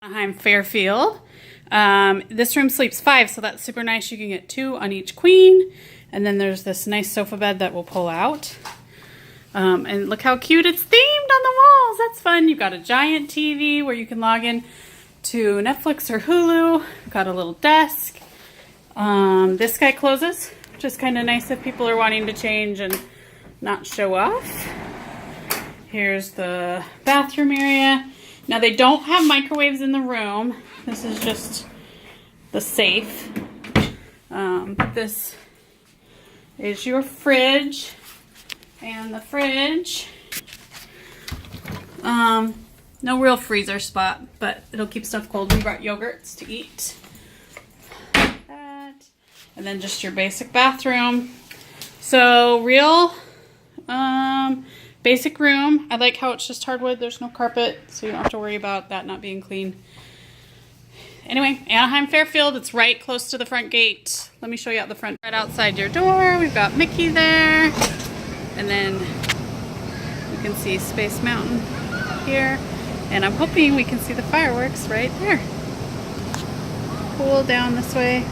ANAHEIM Fairfield. This room sleeps 5, so that's super nice. You can get 2 on each queen. And then there's this nice sofa bed that will pull out. And look how cute it's themed on the walls. That's fun. You've got a giant TV where you can log in to Netflix or Hulu. Got a little desk. This guy closes, which is kind of nice if people are wanting to change and not show off. Here's the bathroom area. Now they don't have microwaves in the room. This is just the safe. This is your fridge. And the fridge. No real freezer spot, but it'll keep stuff cold. We brought yogurts to eat. That. And then just your basic bathroom. So real basic room. I like how it's just hardwood. There's no carpet, so you don't have to worry about that not being clean. Anyway, ANAHEIM Fairfield. It's right close to the front gate. Let me show you out the front. Right outside your door, we've got Mickey there. And then you can see Space Mountain here. And I'm hoping we can see the fireworks right there. Cool down this way.